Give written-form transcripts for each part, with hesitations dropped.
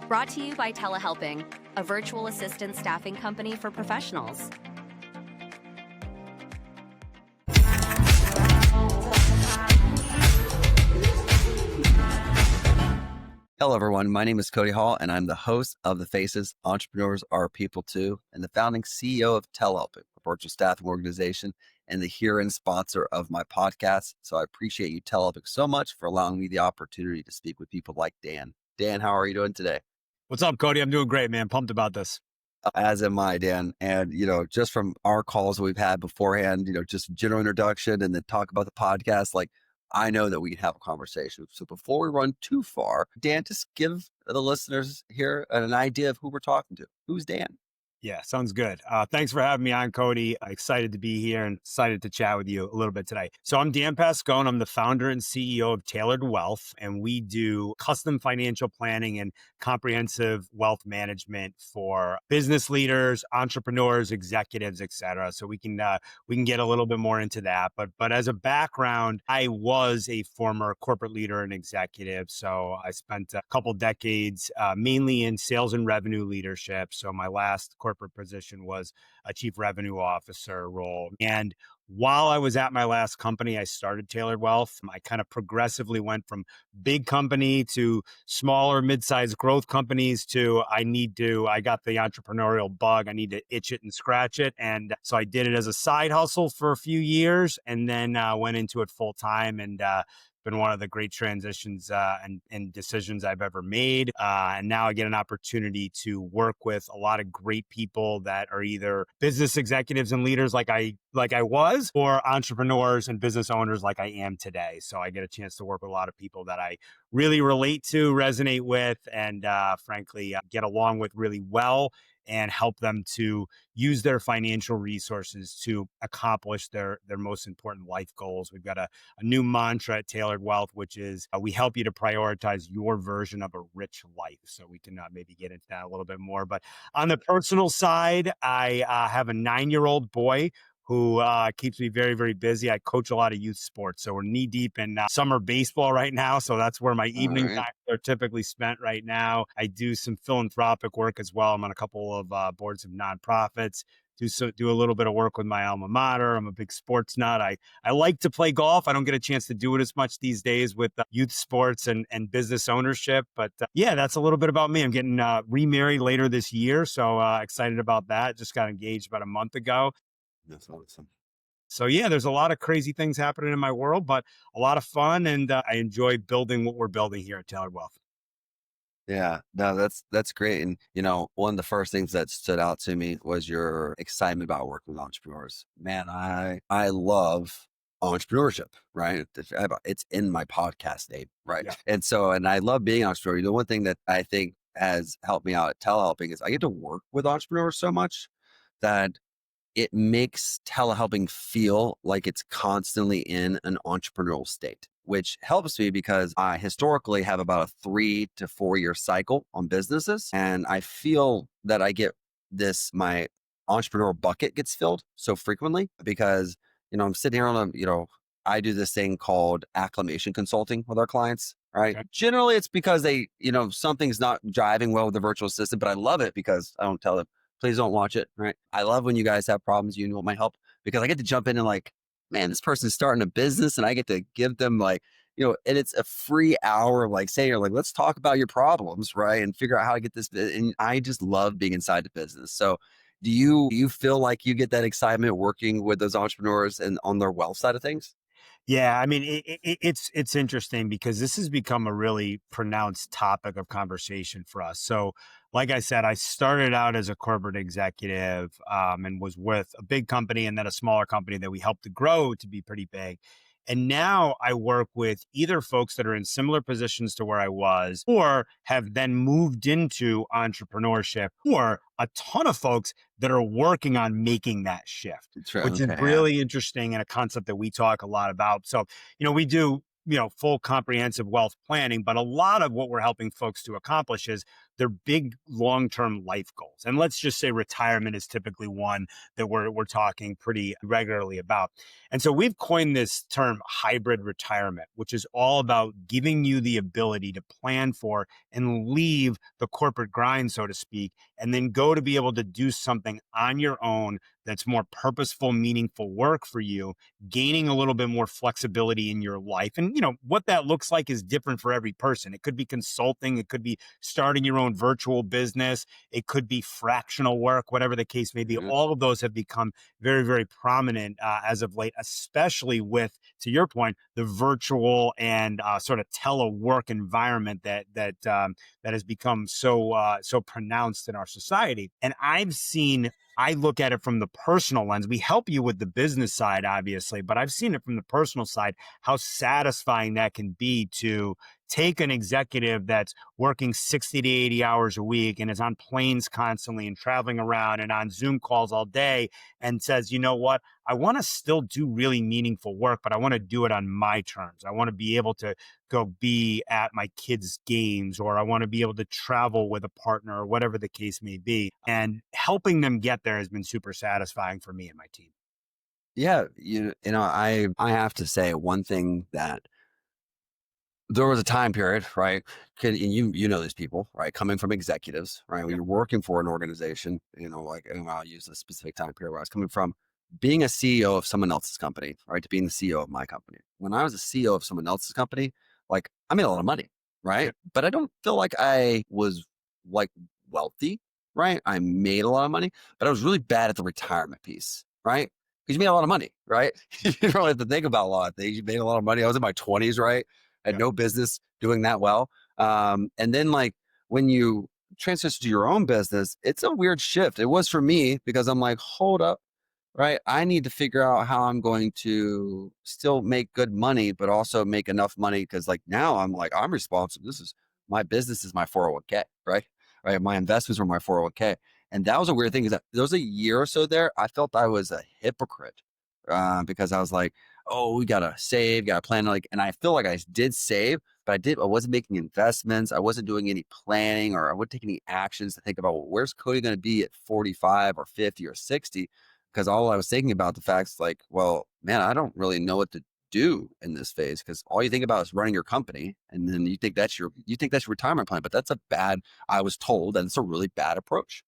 Brought to you by Telehelping, a virtual assistant staffing company for professionals. Hello, everyone. My name is Cody Hall, and I'm the host of The Faces, Entrepreneurs Are People Too, and the founding CEO of Telehelping, a virtual staffing organization, and the herein sponsor of my podcast. So I appreciate you, Telehelping, so much for allowing me the opportunity to speak with people like Dan. Dan, how are you doing today? What's up, Cody? I'm doing great, man. Pumped about this. As am I, Dan. And, just from our calls we've had beforehand, just general introduction and then talk about the podcast, I know that we can have a conversation. So before we run too far, Dan, just give the listeners here an idea of who we're talking to. Who's Dan? Yeah, sounds good. Thanks for having me on, Cody. Excited to be here and excited to chat with you a little bit today. So I'm Dan Pascone. I'm the founder and CEO of Tailored Wealth, and we do custom financial planning and comprehensive wealth management for business leaders, entrepreneurs, executives, et cetera. So we can get a little bit more into that. But as a background, I was a former corporate leader and executive. So I spent a couple decades mainly in sales and revenue leadership. So my last corporate position was a chief revenue officer role. And while I was at my last company, I started Tailored Wealth. I kind of progressively went from big company to smaller, mid-sized growth companies to I got the entrepreneurial bug. I need to itch it and scratch it. And so I did it as a side hustle for a few years and then went into it full time and been one of the great transitions and decisions I've ever made. And now I get an opportunity to work with a lot of great people that are either business executives and leaders like I was, or entrepreneurs and business owners like I am today. So I get a chance to work with a lot of people that I really relate to, resonate with, and frankly, get along with really well, and help them to use their financial resources to accomplish their most important life goals. We've got a new mantra at Tailored Wealth, which is we help you to prioritize your version of a rich life. So we can maybe get into that a little bit more. But on the personal side, I have a 9-year-old boy who keeps me very, very busy. I coach a lot of youth sports. So we're knee deep in summer baseball right now. So that's where my evening times are typically spent right now. I do some philanthropic work as well. I'm on a couple of boards of nonprofits. Do a little bit of work with my alma mater. I'm a big sports nut. I like to play golf. I don't get a chance to do it as much these days with youth sports and business ownership. But yeah, that's a little bit about me. I'm getting remarried later this year. So excited about that. Just got engaged about a month ago. That's awesome. So yeah, there's a lot of crazy things happening in my world, but a lot of fun. And I enjoy building what we're building here at Tailored Wealth. Yeah, no, that's great. And, one of the first things that stood out to me was your excitement about working with entrepreneurs. Man, I love entrepreneurship, right? It's in my podcast name, right? Yeah. And I love being an entrepreneur. The one thing that I think has helped me out at telehelping is I get to work with entrepreneurs so much that it makes telehelping feel like it's constantly in an entrepreneurial state, which helps me because I historically have about a 3 to 4 year cycle on businesses. And I feel that I get my entrepreneurial bucket gets filled so frequently because, I'm sitting here I do this thing called acclimation consulting with our clients, right? Okay. Generally it's because they, something's not driving well with the virtual assistant, but I love it because I don't tell them, please don't watch it, right? I love when you guys have problems, you want my help because I get to jump in and man, this person's starting a business and I get to give them and it's a free hour of saying, let's talk about your problems, right? And figure out how to get this. And I just love being inside the business. So do you feel like you get that excitement working with those entrepreneurs and on their wealth side of things? Yeah, I mean, it's interesting because this has become a really pronounced topic of conversation for us. So, like I said, I started out as a corporate executive and was with a big company and then a smaller company that we helped to grow to be pretty big. And now I work with either folks that are in similar positions to where I was or have then moved into entrepreneurship, or a ton of folks that are working on making that shift, which is really interesting and a concept that we talk a lot about. So, we do full comprehensive wealth planning, but a lot of what we're helping folks to accomplish is their big long-term life goals. And let's just say retirement is typically one that we're talking pretty regularly about. And so we've coined this term hybrid retirement, which is all about giving you the ability to plan for and leave the corporate grind, so to speak, and then go to be able to do something on your own that's more purposeful, meaningful work for you, gaining a little bit more flexibility in your life. And, what that looks like is different for every person. It could be consulting. It could be starting your own virtual business. It could be fractional work, whatever the case may be. Mhm. All of those have become very, very prominent as of late, especially with, to your point, the virtual and sort of telework environment that has become so pronounced in our society. And I look at it from the personal lens. We help you with the business side, obviously, but I've seen it from the personal side, how satisfying that can be to take an executive that's working 60 to 80 hours a week and is on planes constantly and traveling around and on Zoom calls all day and says, you know what, I want to still do really meaningful work, but I want to do it on my terms. I want to be able to go be at my kids' games, or I want to be able to travel with a partner, or whatever the case may be. And helping them get there has been super satisfying for me and my team. Yeah, I have to say one thing that there was a time period, right? And you know these people, right? Coming from executives, right? When Yeah. you're working for an organization, and I'll use a specific time period where I was coming from being a CEO of someone else's company, right? To being the CEO of my company. When I was a CEO of someone else's company, like I made a lot of money, right? Yeah. But I don't feel like I was like wealthy, right? I made a lot of money, but I was really bad at the retirement piece, right? Because you made a lot of money, right? You don't really have to think about a lot of things. You made a lot of money. I was in my 20s, right? Had Yeah. no business doing that well. And then like when you transition to your own business, it's a weird shift. It was for me because I'm like, hold up, right? I need to figure out how I'm going to still make good money, but also make enough money because like now I'm like, I'm responsible. This is my business is my 401k, right? Right. My investments were my 401k. And that was a weird thing is that there was a year or so there, I felt I was a hypocrite because I was like, oh, we gotta save, gotta plan. Like, and I feel like I did save, but I wasn't making investments. I wasn't doing any planning, or I wouldn't take any actions to think about, well, where's Cody going to be at 45 or 50 or 60? Because all I was thinking about the facts, like, well, man, I don't really know what to do in this phase because all you think about is running your company, and then you think that's your retirement plan. But that's I was told that it's a really bad approach.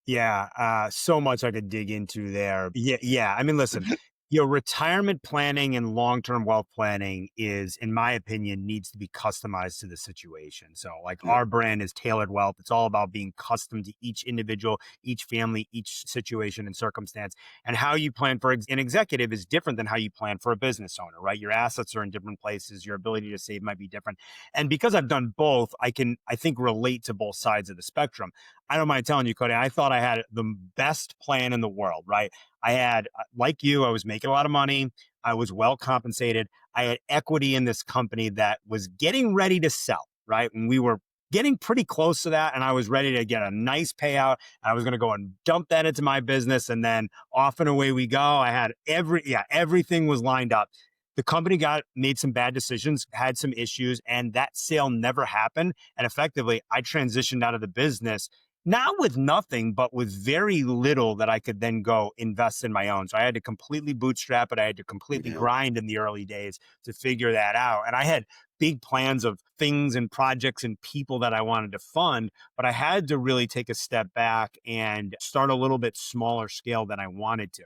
Yeah, so much I could dig into there. Yeah, yeah. I mean, listen, retirement planning and long-term wealth planning is, in my opinion, needs to be customized to the situation. So, like Yeah, our brand is Tailored Wealth. It's all about being custom to each individual, each family, each situation and circumstance. And how you plan for an executive is different than how you plan for a business owner, right? Your assets are in different places. Your ability to save might be different. And because I've done both, I think, relate to both sides of the spectrum. I don't mind telling you, Cody, I thought I had the best plan in the world, right? I had, like you, I was making a lot of money. I was well compensated. I had equity in this company that was getting ready to sell, right? And we were getting pretty close to that. And I was ready to get a nice payout. I was going to go and dump that into my business. And then off and away we go. I had everything was lined up. The company made some bad decisions, had some issues, and that sale never happened. And effectively, I transitioned out of the business not with nothing, but with very little that I could then go invest in my own. So I had to completely bootstrap it. I had to completely yeah, grind in the early days to figure that out. And I had big plans of things and projects and people that I wanted to fund, but I had to really take a step back and start a little bit smaller scale than I wanted to.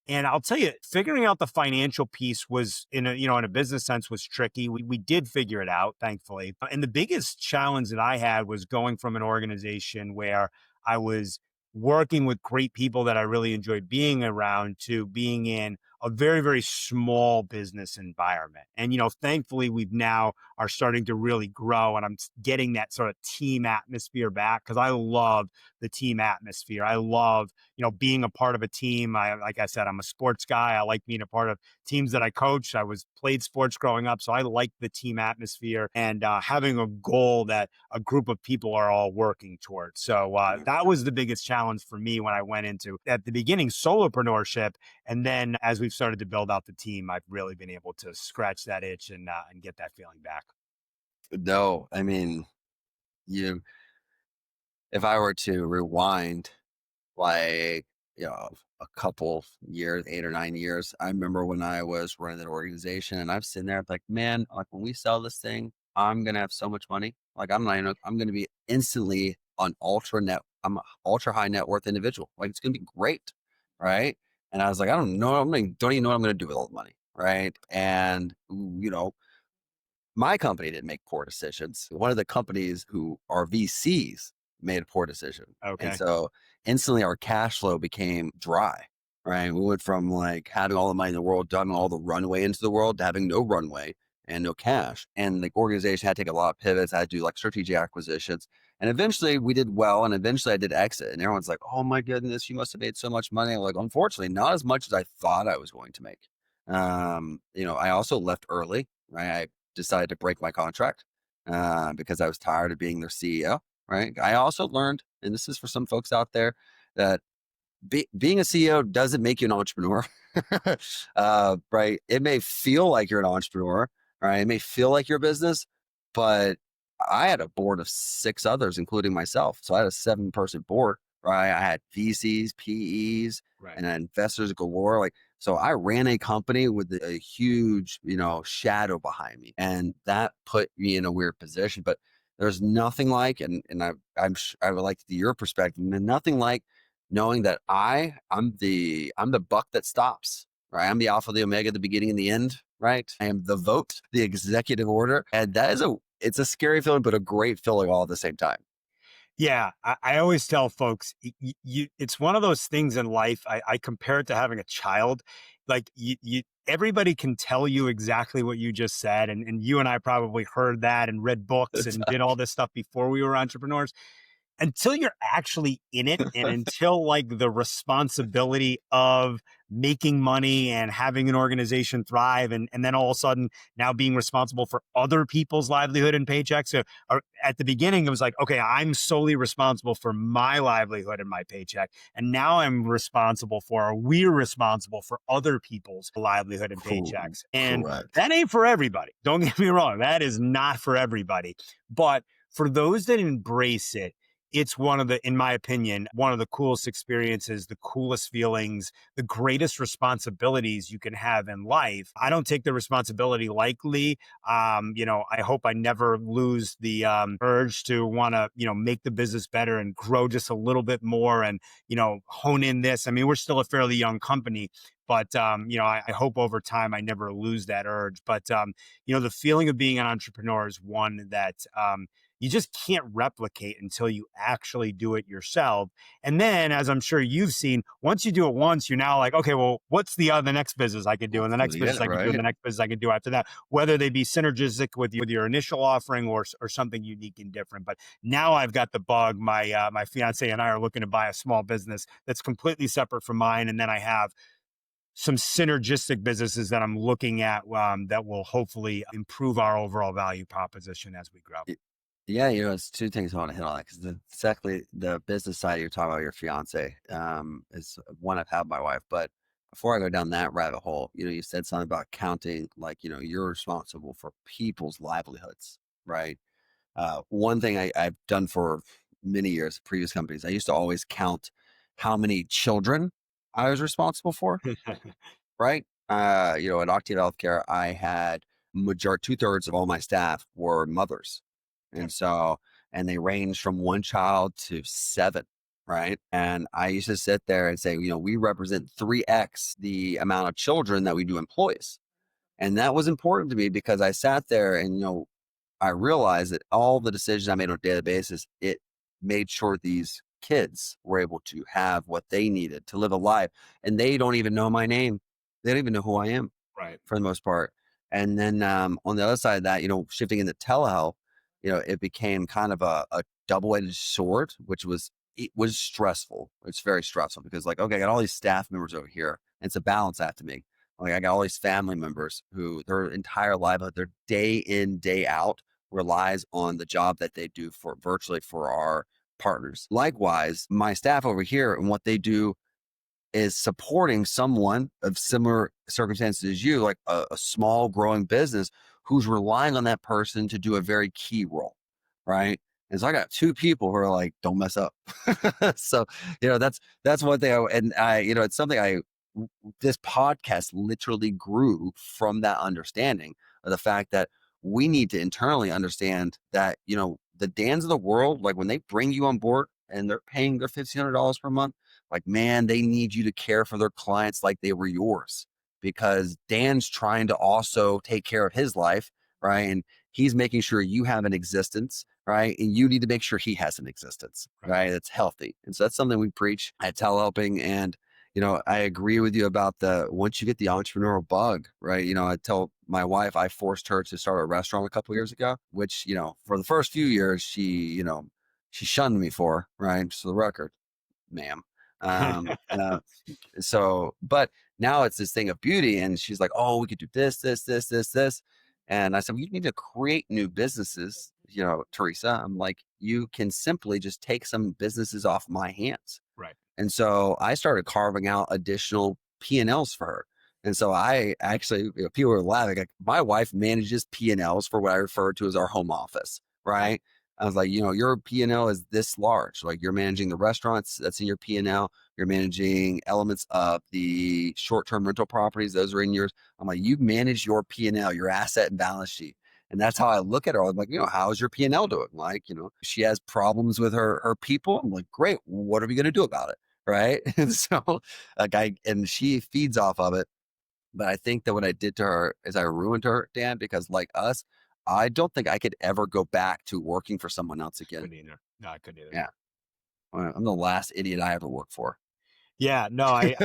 And I'll tell you, figuring out the financial piece was in a business sense was tricky. We did figure it out, thankfully. And the biggest challenge that I had was going from an organization where I was working with great people that I really enjoyed being around to being in a very, very small business environment. And, thankfully we've now are starting to really grow and I'm getting that sort of team atmosphere back because I love the team atmosphere. I love being a part of a team. Like I said, I'm a sports guy. I like being a part of teams that I coach. Played sports growing up. So I like the team atmosphere and having a goal that a group of people are all working towards. So yeah, that was the biggest challenge for me when I went into, at the beginning, solopreneurship. And then as we've started to build out the team, I've really been able to scratch that itch and get that feeling back. No, I mean, you, if I were to rewind, like, a couple years, 8 or 9 years. I remember when I was running that organization and I'm sitting there like, man, like when we sell this thing, I'm going to have so much money. Like I'm going to be instantly on I'm an ultra high net worth individual. Like it's going to be great. Right. And I was like, I don't know. Don't even know what I'm going to do with all the money. Right. And, my company didn't make poor decisions. One of the companies who are VCs made a poor decision. And Okay. so instantly our cash flow became dry, right? We went from like having all the money in the world, done all the runway into the world to having no runway and no cash. And the organization had to take a lot of pivots. I had to do like strategic acquisitions. And eventually we did well. And eventually I did exit. And everyone's like, oh my goodness, you must have made so much money. I'm like, unfortunately, not as much as I thought I was going to make. I also left early, right? Decided to break my contract because I was tired of being their CEO. Right. I also learned, and this is for some folks out there, that being a CEO doesn't make you an entrepreneur. Right. It may feel like you're an entrepreneur. Right. It may feel like your business, but I had a board of 6 others, including myself. So I had a 7-person board. Right. I had VCs, PEs, Right. and investors galore. Like, so I ran a company with a huge, shadow behind me, and that put me in a weird position. But there's nothing like, and I would like to see your perspective, and nothing like knowing that I'm the buck that stops. Right, I'm the alpha, the omega, the beginning and the end. Right, I am the vote, the executive order, and it's a scary feeling, but a great feeling all at the same time. Yeah, I always tell folks, it's one of those things in life. I compare it to having a child. Like everybody can tell you exactly what you just said, and you and I probably heard that and read books It's and did all this stuff before we were entrepreneurs. Until you're actually in it, and until like the responsibility of making money and having an organization thrive, and then all of a sudden now being responsible for other people's livelihood and paychecks. So at the beginning, it was like, okay, I'm solely responsible for my livelihood and my paycheck. And now we're responsible for other people's livelihood and paychecks. And Correct. that ain't for everybody. Don't get me wrong. That is not for everybody. But for those that embrace it, it's in my opinion, one of the coolest experiences, the coolest feelings, the greatest responsibilities you can have in life. I don't take the responsibility lightly. I hope I never lose the urge to want to, make the business better and grow just a little bit more and, hone in this. I mean, we're still a fairly young company, but, I hope over time I never lose that urge. But, the feeling of being an entrepreneur is one that, you just can't replicate until you actually do it yourself. And then, as I'm sure you've seen, once you do it once, you're now like, okay, well, what's the next business I could do, and the next business I could do, and Right. the next business I could do after that, whether they be synergistic with your initial offering or something unique and different. But now I've got the bug. My fiance and I are looking to buy a small business that's completely separate from mine, and then I have some synergistic businesses that I'm looking at that will hopefully improve our overall value proposition as we grow. Yeah, it's 2 things I want to hit on, because exactly the business side you're talking about, your fiance, is one I've had with my wife. But before I go down that rabbit hole, you said something about counting, like, you're responsible for people's livelihoods, right? One thing I've done for many years, previous companies, I used to always count how many children I was responsible for, right? At Octave Healthcare, I had 2/3 of all my staff were mothers. Yep. And so, and they range from 1 child to 7, right? And I used to sit there and say, we represent 3x the amount of children that we do employees. And that was important to me because I sat there and, I realized that all the decisions I made on a daily basis, it made sure these kids were able to have what they needed to live a life. And they don't even know my name. They don't even know who I am Right. for the most part. And then on the other side of that, shifting into telehealth, it became kind of a double-edged sword, it was stressful. It's very stressful because, like, okay, I got all these staff members over here, and it's a balance I have to make. Like, I got all these family members who their entire livelihood, their day in, day out relies on the job that they do virtually for our partners. Likewise, my staff over here and what they do is supporting someone of similar circumstances as you, like a small growing business who's relying on that person to do a very key role, right? And so I got two people who are like, don't mess up. So, that's one thing. It's something this podcast literally grew from that understanding of the fact that we need to internally understand that, the Dans of the world, like when they bring you on board and they're paying their $1,500 per month, like, man, they need you to care for their clients like they were yours, because Dan's trying to also take care of his life, right? And he's making sure you have an existence, right? And you need to make sure he has an existence, right? That's healthy. And so that's something we preach at Telehelping. And I agree with you about once you get the entrepreneurial bug, right? I tell my wife, I forced her to start a restaurant a couple of years ago, which, for the first few years, she shunned me for, right? So the record, ma'am. But now it's this thing of beauty, and she's like, oh, we could do this, this, this, this, this. And I said, you need to create new businesses, Teresa. I'm like, you can simply just take some businesses off my hands. Right. And so I started carving out additional P&Ls for her. And so I actually, people were laughing. Like, my wife manages P&Ls for what I refer to as our home office, right? I was like, your P&L is this large. Like, you're managing the restaurants, that's in your P&L. You're managing elements of the short-term rental properties, those are in yours. I'm like, you manage your P&L, your asset and balance sheet. And that's how I look at her. I'm like, how's your P&L doing? Like, she has problems with her people. I'm like, great. What are we going to do about it? Right. And so and she feeds off of it. But I think that what I did to her is I ruined her, Dan, because like us, I don't think I could ever go back to working for someone else again. Couldn't either. No, I couldn't either. Yeah. I'm the last idiot I ever worked for. Yeah, no, I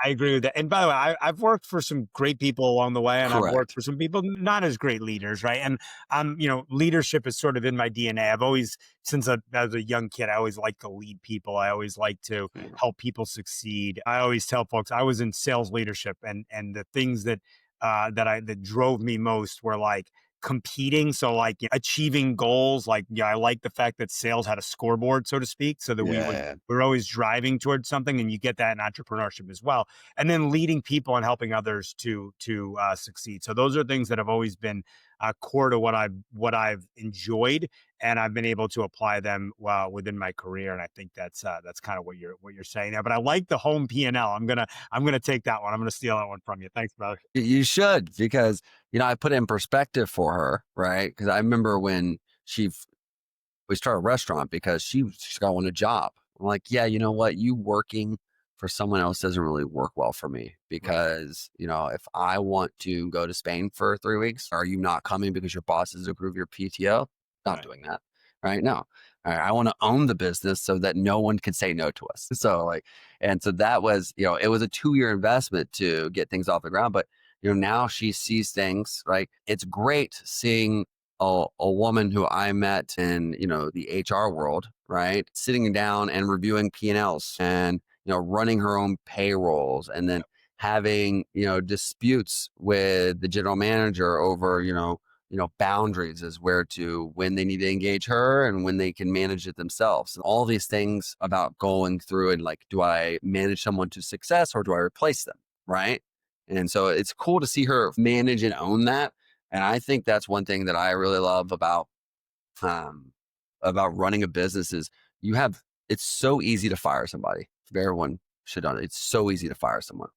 agree with that. And by the way, I've worked for some great people along the way, and I've worked for some people not as great leaders, right? And leadership is sort of in my DNA. I've always, since I was a young kid, I always liked to lead people. I always like to help people succeed. I always tell folks I was in sales leadership, and the things that drove me most were like competing. So like achieving goals. Like, I like the fact that sales had a scoreboard, so to speak, so that we were always driving towards something, and you get that in entrepreneurship as well. And then leading people and helping others to succeed. So those are things that have always been core to what I've enjoyed, and I've been able to apply them within my career. And I think that's kind of what you're saying there. But I like the home P&L. I'm gonna take that one. I'm gonna steal that one from you. Thanks, brother. You should, because I put it in perspective for her, right? Because I remember when we started a restaurant because she got one a job. I'm like, yeah, you know what? You working for someone else doesn't really work well for me, because, if I want to go to Spain for 3 weeks, are you not coming because your boss has approved your PTO? Not doing that. Right. No. All right. I want to own the business so that no one can say no to us. So that was, it was a 2-year investment to get things off the ground. But, now she sees things, right? It's great seeing a woman who I met in, the HR world, right? Sitting down and reviewing P&Ls and, running her own payrolls, and then having, disputes with the general manager over, boundaries as when they need to engage her and when they can manage it themselves. And all these things about going through and like, do I manage someone to success or do I replace them? Right. And so it's cool to see her manage and own that. And I think that's one thing that I really love about running a business is it's so easy to fire somebody. Everyone should know it. It's so easy to fire someone.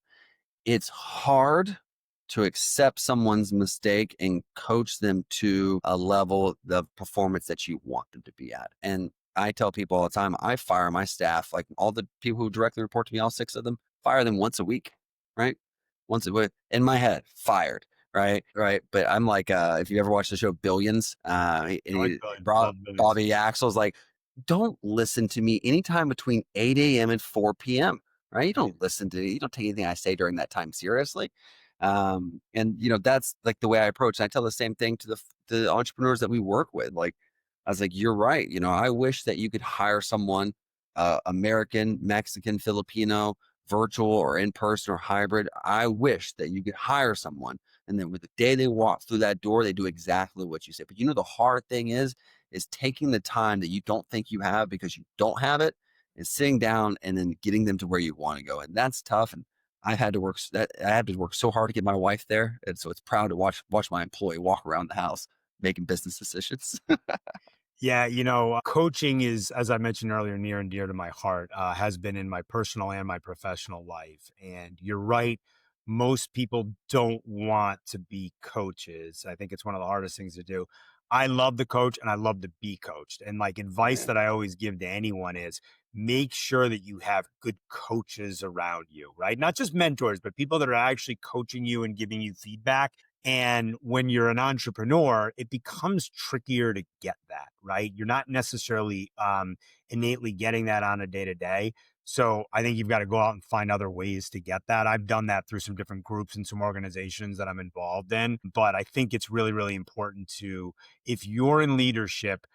It's hard to accept someone's mistake and coach them to a level of performance that you want them to be at. And I tell people all the time, I fire my staff, like all the people who directly report to me, all 6 of them, fire them once a week, right? Once a week. In my head, fired. Right. But I'm like, if you ever watched the show Billions, Bobby Axel's like, don't listen to me anytime between 8 a.m. and 4 p.m. Right. You don't you don't take anything I say during that time seriously. And that's like the way I approach. And I tell the same thing to the entrepreneurs that we work with. Like, I was like, you're right. I wish that you could hire someone, American, Mexican, Filipino, virtual or in person or hybrid. I wish that you could hire someone, and then with the day they walk through that door, they do exactly what you say. But the hard thing is taking the time that you don't think you have because you don't have it, is sitting down and then getting them to where you want to go. And that's tough. And I had to work so hard to get my wife there. And so it's proud to watch my employee walk around the house making business decisions. Yeah, coaching is, as I mentioned earlier, near and dear to my heart, has been in my personal and my professional life. And you're right. Most people don't want to be coaches. I think it's one of the hardest things to do. I love the coach and I love to be coached. And like advice Yeah. that I always give to anyone is make sure that you have good coaches around you, right? Not just mentors, but people that are actually coaching you and giving you feedback. And when you're an entrepreneur, it becomes trickier to get that, right? You're not necessarily innately getting that on a day to day. So I think you've got to go out and find other ways to get that. I've done that through some different groups and some organizations that I'm involved in. But I think it's really, really important to, if you're in leadership,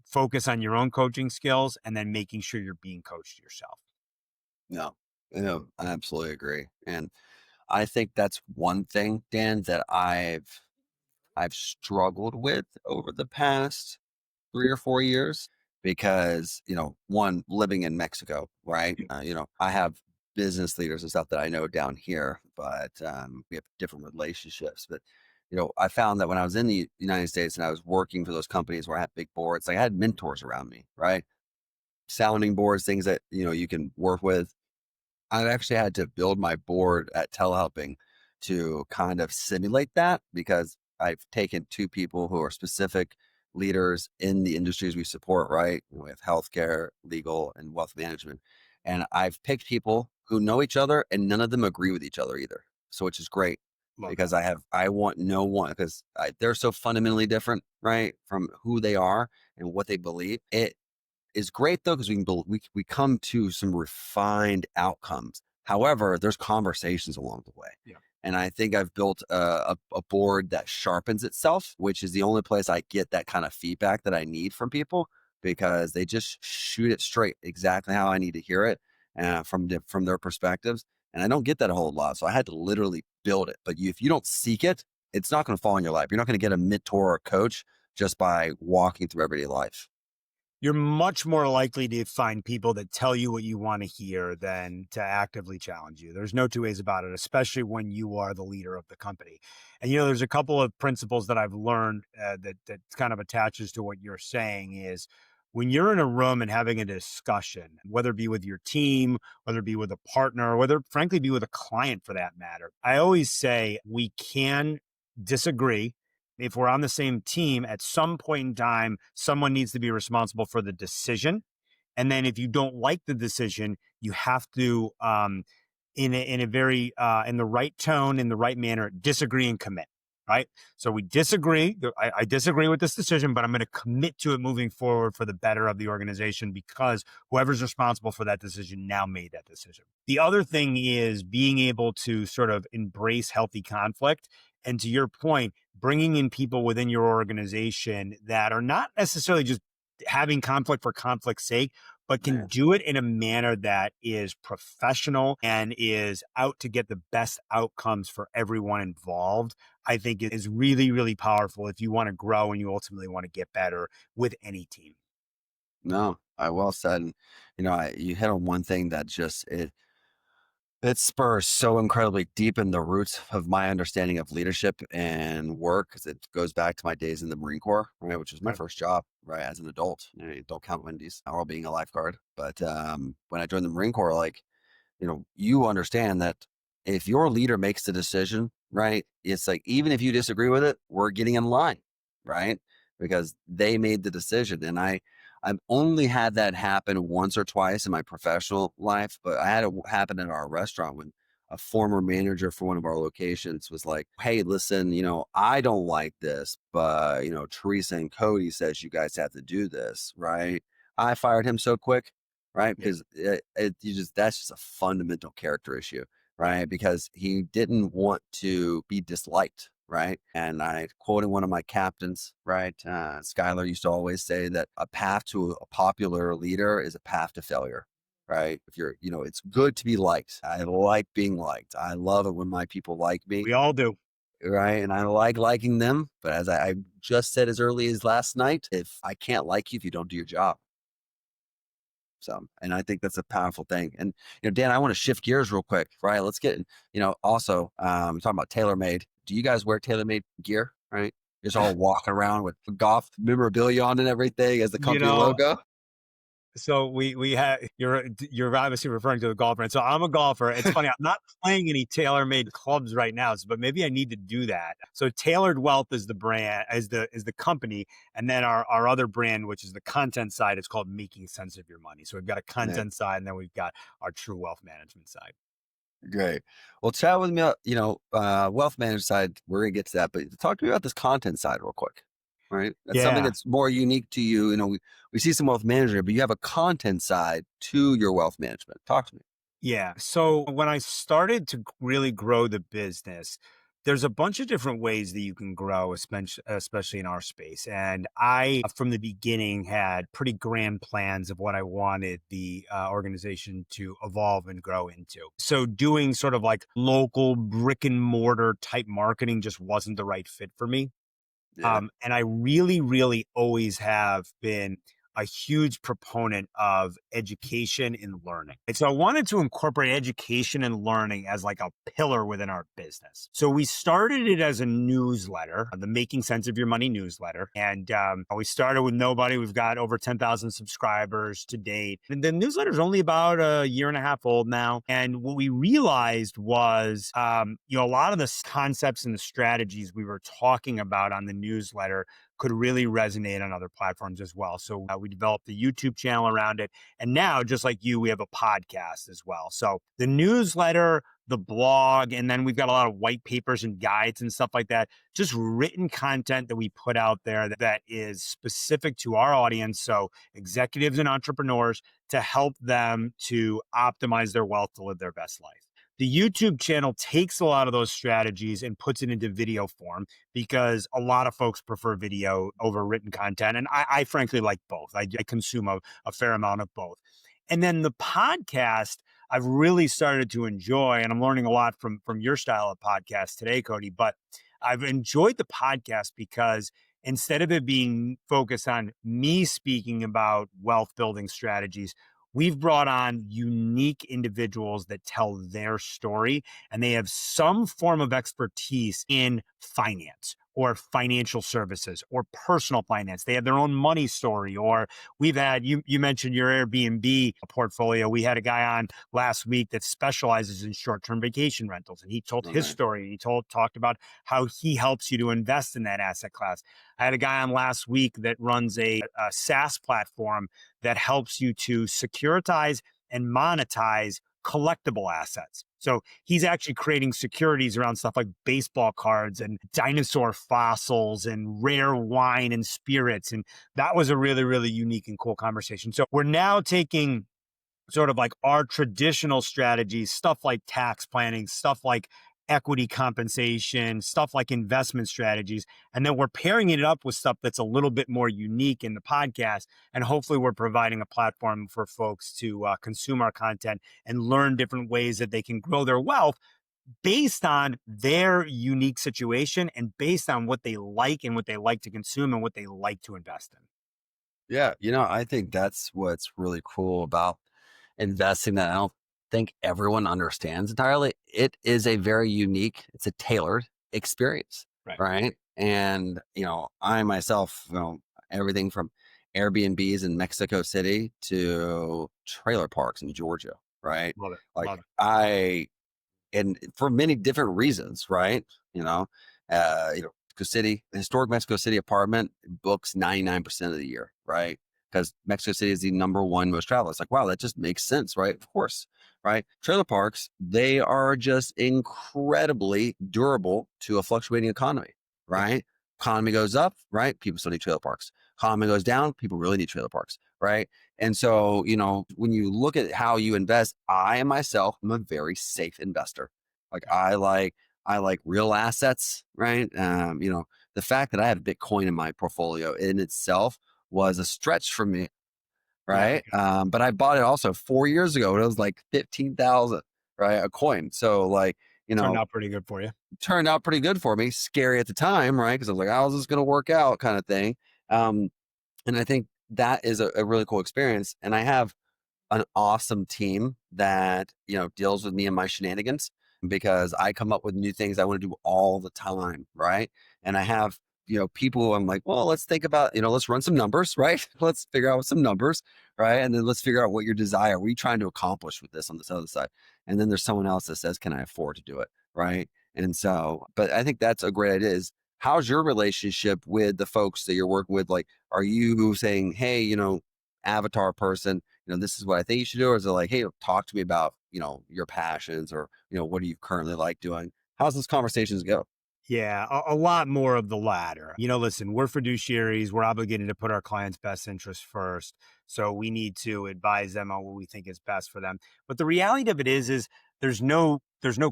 focus on your own coaching skills and then making sure you're being coached yourself. No, I absolutely agree. And I think that's one thing, Dan, that I've struggled with over the past 3 or 4 years because, one, living in Mexico, right? I have business leaders and stuff that I know down here, but we have different relationships. But, I found that when I was in the United States and I was working for those companies where I had big boards, like I had mentors around me, right? Sounding boards, things that, you can work with. I actually had to build my board at telehelping to kind of simulate that because I've taken two people who are specific leaders in the industries we support, right? We have healthcare, legal, and wealth management. And I've picked people who know each other and none of them agree with each other either. So, which is great Love that. because I want no one because they're so fundamentally different, right? From who they are and what they believe. It is great though because we come to some refined outcomes. However, there's conversations along the way, Yeah. and I think I've built a board that sharpens itself, which is the only place I get that kind of feedback that I need from people because they just shoot it straight exactly how I need to hear it from their perspectives, and I don't get that a whole lot. So I had to literally build it. But if you don't seek it, it's not going to fall in your lap. You're not going to get a mentor or coach just by walking through everyday life. You're much more likely to find people that tell you what you want to hear than to actively challenge you. There's no two ways about it, especially when you are the leader of the company. And there's a couple of principles that I've learned that kind of attaches to what you're saying is when you're in a room and having a discussion, whether it be with your team, whether it be with a partner, or whether frankly be with a client for that matter. I always say we can disagree. If we're on the same team, at some point in time, someone needs to be responsible for the decision. And then if you don't like the decision, you have to, in a very, in the right tone, in the right manner, disagree and commit. Right. So we disagree. I disagree with this decision, but I'm going to commit to it moving forward for the better of the organization because whoever's responsible for that decision now made that decision. The other thing is being able to sort of embrace healthy conflict. And to your point, bringing in people within your organization that are not necessarily just having conflict for conflict's sake, but can do it in a manner that is professional and is out to get the best outcomes for everyone involved, I think it is really, really powerful if you want to grow and you ultimately want to get better with any team. No, I well said. And, you hit on one thing that just it spurs so incredibly deep in the roots of my understanding of leadership and work because it goes back to my days in the Marine Corps, right, which was my first job, right, as an adult. Don't count Wendy's or being a lifeguard. But when I joined the Marine Corps, like you understand that if your leader makes the decision, right, it's like, even if you disagree with it, we're getting in line, right? Because they made the decision. And I've only had that happen once or twice in my professional life, but I had it happen at our restaurant when a former manager for one of our locations was like, hey, listen, I don't like this, but, Teresa and Cody says you guys have to do this, right? I fired him so quick, right? Yeah. Because that's just a fundamental character issue, right? Because he didn't want to be disliked, right? And I quoted one of my captains, right? Skylar used to always say that a path to a popular leader is a path to failure, right? If you're, it's good to be liked. I like being liked. I love it when my people like me, We all do. right? And I like liking them. But as I just said as early as last night, if I can't like you if you don't do your job. So, and I think that's a powerful thing. And, Dan, I want to shift gears real quick, right? Let's get, also talking about TaylorMade. Do you guys wear TaylorMade gear, right? You're just all walking around with golf memorabilia on and everything as the You company know, logo. So we have you're obviously referring to the golf brand. So I'm a golfer. It's funny, I'm not playing any TaylorMade clubs right now, but maybe I need to do that. So Tailored Wealth is the brand, is the company, and then our other brand, which is the content side, is called Making Sense of Your Money. So we've got a Yeah, content side, and then we've got our true wealth management side. great. Well, chat with me, wealth management side, we're going to get to that, but talk to me about this content side real quick, right? That's something Yeah. that's more unique to you. We see some wealth management, but you have a content side to your wealth management. Talk to me. Yeah. So when I started to really grow the business, there's a bunch of different ways that you can grow, especially in our space. And I, from the beginning, had pretty grand plans of what I wanted the organization to evolve and grow into. So doing sort of like local brick and mortar type marketing just wasn't the right fit for me. Yeah. And I really, really always have been a huge proponent of education and learning. And so I wanted to incorporate education and learning as like a pillar within our business. So we started it as a newsletter, the Making Sense of Your Money newsletter. And we started with nobody. We've got over 10,000 subscribers to date. And the newsletter is only about a year and a half old now. And what we realized was, a lot of the concepts and the strategies we were talking about on the newsletter could really resonate on other platforms as well. So we developed the YouTube channel around it. And now, just like you, we have a podcast as well. So the newsletter, the blog, and then we've got a lot of white papers and guides and stuff like that, just written content that we put out there that is specific to our audience. So executives and entrepreneurs, to help them to optimize their wealth to live their best life. The YouTube channel takes a lot of those strategies and puts it into video form because a lot of folks prefer video over written content. And I frankly like both. I consume a fair amount of both. And then the podcast, I've really started to enjoy, and I'm learning a lot from your style of podcast today, Cody. But I've enjoyed the podcast because instead of it being focused on me speaking about wealth building strategies, we've brought on unique individuals that tell their story, and they have some form of expertise in finance or financial services or personal finance. They have their own money story. Or we've had, you mentioned your Airbnb portfolio. We had a guy on last week that specializes in short-term vacation rentals, and he told his Okay. story. He talked about how he helps you to invest in that asset class. I had a guy on last week that runs a SaaS platform that helps you to securitize and monetize collectible assets. So he's actually creating securities around stuff like baseball cards and dinosaur fossils and rare wine and spirits. And that was a really, really unique and cool conversation. So we're now taking sort of like our traditional strategies, stuff like tax planning, stuff like equity compensation, stuff like investment strategies. And then we're pairing it up with stuff that's a little bit more unique in the podcast. And hopefully we're providing a platform for folks to consume our content and learn different ways that they can grow their wealth based on their unique situation and based on what they like and what they like to consume and what they like to invest in. Yeah. I think that's what's really cool about investing that I don't think everyone understands entirely. It is a very unique, it's a tailored experience. Right. Right. And, I myself, everything from Airbnbs in Mexico City to trailer parks in Georgia. Right. Love it. Like Love it. and for many different reasons, right? Mexico City, the historic Mexico City apartment books 99% of the year, right? Because Mexico City is the number one most traveled. It's like, wow, that just makes sense, right? Of course, right? Trailer parks, they are just incredibly durable to a fluctuating economy, Yep. right? Economy goes up, right? People still need trailer parks. Economy goes down, people really need trailer parks, right? And so, when you look at how you invest, I myself am a very safe investor. Like I like real assets, right? The fact that I have Bitcoin in my portfolio in itself was a stretch for me, Yeah. right? But I bought it also 4 years ago. And it was like 15,000, right? A coin. So Turned out pretty good for you. turned out pretty good for me. Scary at the time, right? Because I was like, how's this going to work out, kind of thing. And I think that is a really cool experience. And I have an awesome team that, deals with me and my shenanigans because I come up with new things I want to do all the time. Right. And I have, people who I'm like, well, let's think about, let's run some numbers, right? Let's figure out some numbers, right? And then let's figure out what your desire, what are you trying to accomplish with this on this other side? And then there's someone else that says, can I afford to do it? Right. And so, but I think that's a great idea is how's your relationship with the folks that you're working with? Like, are you saying, hey, avatar person, this is what I think you should do? Or is it like, hey, talk to me about, your passions or, what do you currently like doing? How's those conversations go? Yeah, a lot more of the latter. Listen, we're fiduciaries. We're obligated to put our clients' best interests first. So we need to advise them on what we think is best for them. But the reality of it is there's no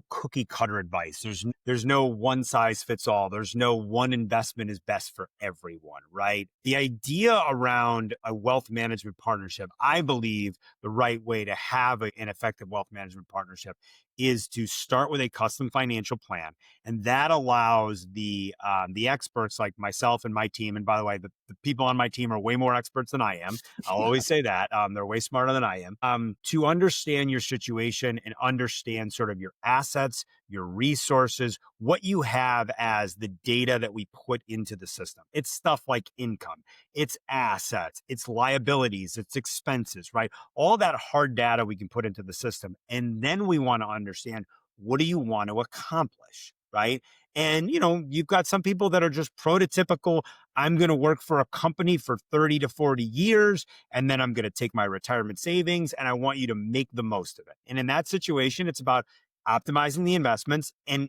cookie cutter advice. There's no one size fits all. There's no one investment is best for everyone, right? The idea around a wealth management partnership, I believe the right way to have an effective wealth management partnership is to start with a custom financial plan. And that allows the experts like myself and my team. And by the way, the people on my team are way more experts than I am. I'll always say that. They're way smarter than I am. To understand your situation and understand sort of your assets, your resources, what you have as the data that we put into the system. It's stuff like income, it's assets, it's liabilities, it's expenses, right? All that hard data we can put into the system. And then we want to understand, what do you want to accomplish? Right. And, you've got some people that are just prototypical. I'm going to work for a company for 30 to 40 years, and then I'm going to take my retirement savings and I want you to make the most of it. And in that situation, it's about optimizing the investments and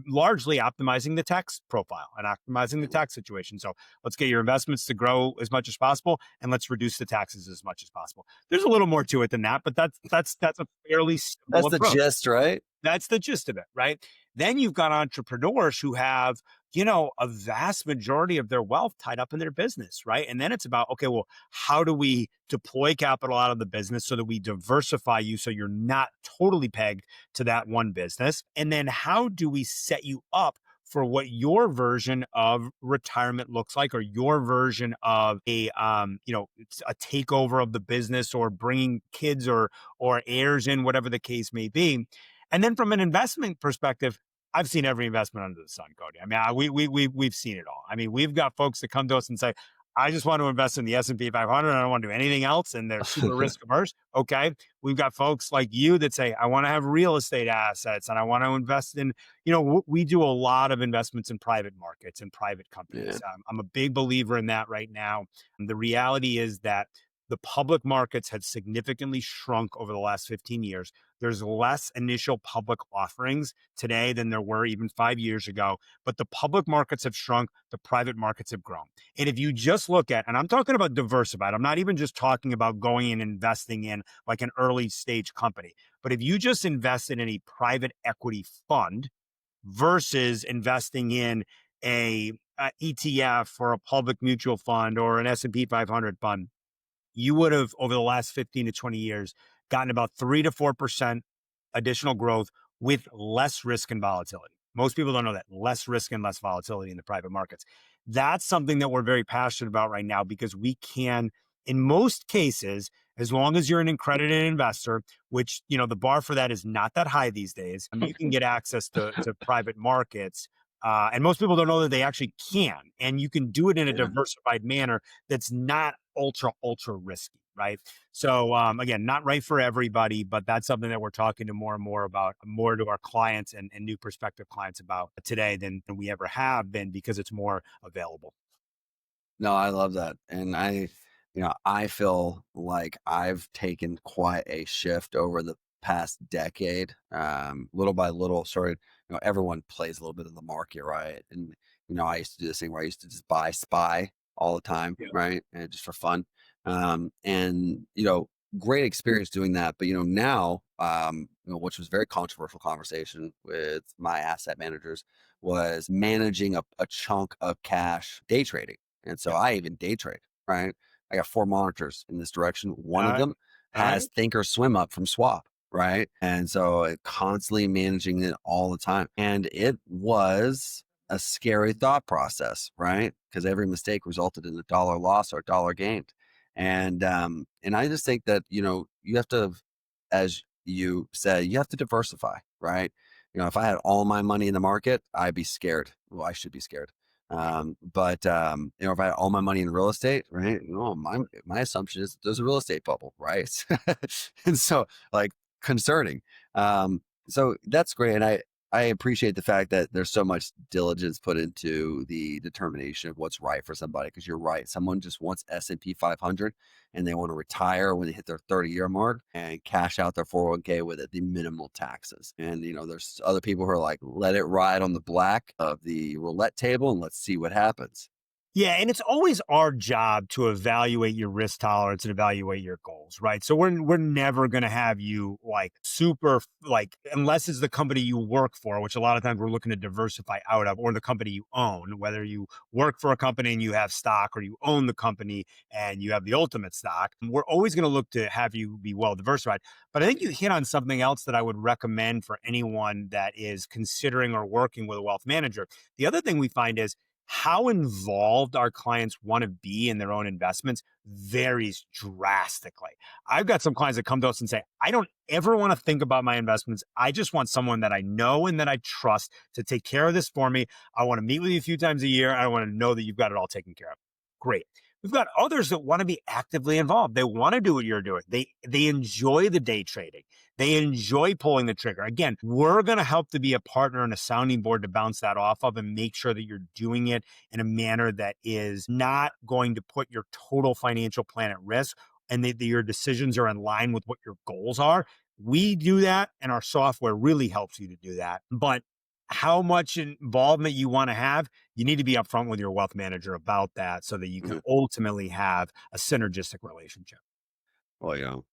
largely optimizing the tax profile and optimizing the tax situation. So let's get your investments to grow as much as possible and let's reduce the taxes as much as possible. There's a little more to it than that, but that's a fairly simple That's the approach. gist, right? That's the gist of it, right? Then you've got entrepreneurs who have, a vast majority of their wealth tied up in their business, right? And then it's about, okay, well, how do we deploy capital out of the business so that we diversify you so you're not totally pegged to that one business? And then how do we set you up for what your version of retirement looks like, or your version of a takeover of the business, or bringing kids or heirs in, whatever the case may be. And then from an investment perspective, I've seen every investment under the sun, Cody. I mean, we've seen it all. I mean, we've got folks that come to us and say, I just want to invest in the S&P 500. I don't want to do anything else. And they're super risk averse. Okay. We've got folks like you that say, I want to have real estate assets and I want to invest in, we do a lot of investments in private markets and private companies. Yeah. I'm a big believer in that right now. And the reality is that the public markets had significantly shrunk over the last 15 years. There's less initial public offerings today than there were even 5 years ago, but the public markets have shrunk, the private markets have grown. And if you just look at, and I'm talking about diversified, I'm not even just talking about going and investing in like an early stage company, but if you just invested in a private equity fund versus investing in a ETF or a public mutual fund or an S&P 500 fund, you would have, over the last 15 to 20 years, gotten about 3 to 4% additional growth with less risk and volatility. Most people don't know that. Less risk and less volatility in the private markets. That's something that we're very passionate about right now, because we can, in most cases, as long as you're an accredited investor, which, the bar for that is not that high these days, you can get access to private markets. And most people don't know that they actually can. And you can do it in a diversified manner that's not ultra risky, right? So again, not right for everybody, but that's something that we're talking to more and more about, more to our clients and new prospective clients about today than we ever have been, because it's more available. No, I love that. And I feel like I've taken quite a shift over the past decade. Little by little, started, everyone plays a little bit of the market, right? And, I used to do this thing where I used to just buy SPY all the time, Yeah. right? And just for fun. And, great experience doing that. But, now, which was a very controversial conversation with my asset managers, was managing a chunk of cash day trading. And so Yeah. I even day trade, right? I got 4 monitors in this direction. One All of right. them has Think or Swim up from Swap, right? And so constantly managing it all the time. And it was a scary thought process, right? Because every mistake resulted in a dollar loss or a dollar gained. And I just think that, you have to, as you said, you have to diversify, right? If I had all my money in the market, I'd be scared. Well, I should be scared. But if I had all my money in real estate, right? My assumption is there's a real estate bubble, right? And so, like, concerning. So that's great. And I appreciate the fact that there's so much diligence put into the determination of what's right for somebody. Because you're right, someone just wants S&P 500 and they want to retire when they hit their 30-year mark and cash out their 401k with the minimal taxes. And there's other people who are like, let it ride on the black of the roulette table and let's see what happens. Yeah, and it's always our job to evaluate your risk tolerance and evaluate your goals, right? So we're never going to have you unless it's the company you work for, which a lot of times we're looking to diversify out of, or the company you own, whether you work for a company and you have stock, or you own the company and you have the ultimate stock. We're always going to look to have you be well diversified. But I think you hit on something else that I would recommend for anyone that is considering or working with a wealth manager. The other thing we find is how involved our clients want to be in their own investments varies drastically. I've got some clients that come to us and say, I don't ever want to think about my investments. I just want someone that I know and that I trust to take care of this for me. I want to meet with you a few times a year. I want to know that you've got it all taken care of. Great. We've got others that want to be actively involved. They want to do what you're doing. They enjoy the day trading. They enjoy pulling the trigger. Again, we're going to help to be a partner and a sounding board to bounce that off of and make sure that you're doing it in a manner that is not going to put your total financial plan at risk, and that your decisions are in line with what your goals are. We do that, and our software really helps you to do that. But how much involvement you want to have, you need to be upfront with your wealth manager about that so that you can ultimately have a synergistic relationship. Well,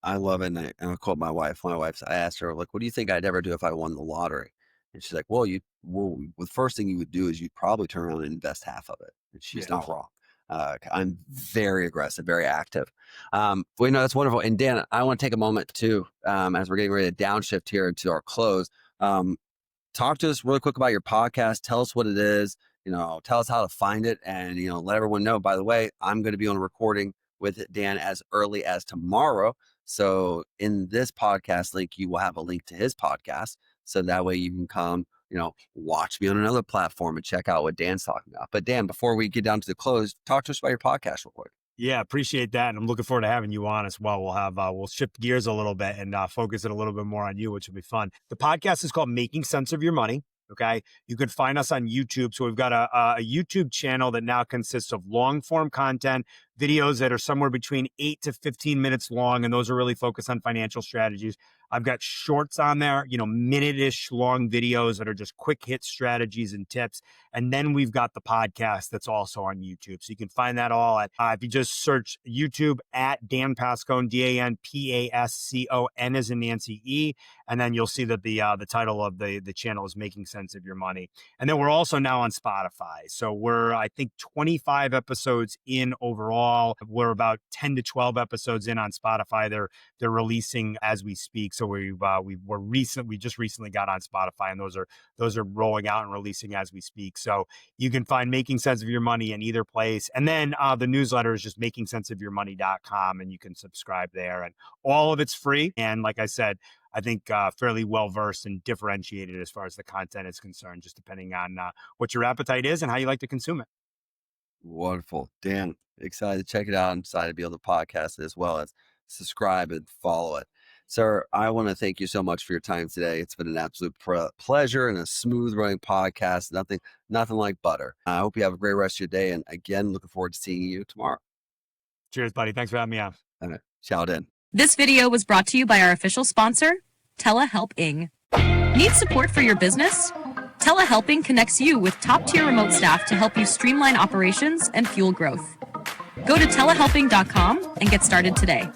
I love it. And I called my wife. I asked her, like, what do you think I'd ever do if I won the lottery? And she's like, the first thing you would do is you'd probably turn around and invest half of it. And she's not wrong. I'm very aggressive, very active. That's wonderful. And Dan, I want to take a moment too, as we're getting ready to downshift here into our close. Talk to us really quick about your podcast. Tell us what it is, tell us how to find it, and, let everyone know, by the way, I'm going to be on a recording with Dan as early as tomorrow. So in this podcast link, you will have a link to his podcast. So that way you can come, watch me on another platform and check out what Dan's talking about. But Dan, before we get down to the close, talk to us about your podcast real quick. Yeah, appreciate that. And I'm looking forward to having you on as well. We'll shift gears a little bit and focus it a little bit more on you, which will be fun. The podcast is called Making Sense of Your Money. Okay. You can find us on YouTube. So we've got a YouTube channel that now consists of long form content, videos that are somewhere between 8 to 15 minutes long. And those are really focused on financial strategies. I've got shorts on there, minute-ish long videos that are just quick hit strategies and tips. And then we've got the podcast that's also on YouTube. So you can find that all at, if you just search YouTube at Dan Pascone, DanPascone as in Nancy E. And then you'll see that the title of the channel is Making Sense of Your Money. And then we're also now on Spotify. So we're, I think, 25 episodes in overall. We're about 10 to 12 episodes in on Spotify. They're releasing as we speak. So we just recently got on Spotify, and those are rolling out and releasing as we speak. So you can find Making Sense of Your Money in either place. And then the newsletter is just makingsenseofyourmoney.com, and you can subscribe there, and all of it's free. And like I said, I think fairly well-versed and differentiated as far as the content is concerned, just depending on what your appetite is and how you like to consume it. Wonderful. Dan, excited to check it out. I'm excited to be on the podcast as well as subscribe and follow it. Sir, I want to thank you so much for your time today. It's been an absolute pleasure and a smooth running podcast. Nothing like butter. I hope you have a great rest of your day. And again, looking forward to seeing you tomorrow. Cheers, buddy. Thanks for having me on. All right. Ciao, Dan. This video was brought to you by our official sponsor, Telehelping. Need support for your business? Telehelping connects you with top-tier remote staff to help you streamline operations and fuel growth. Go to telehelping.com and get started today.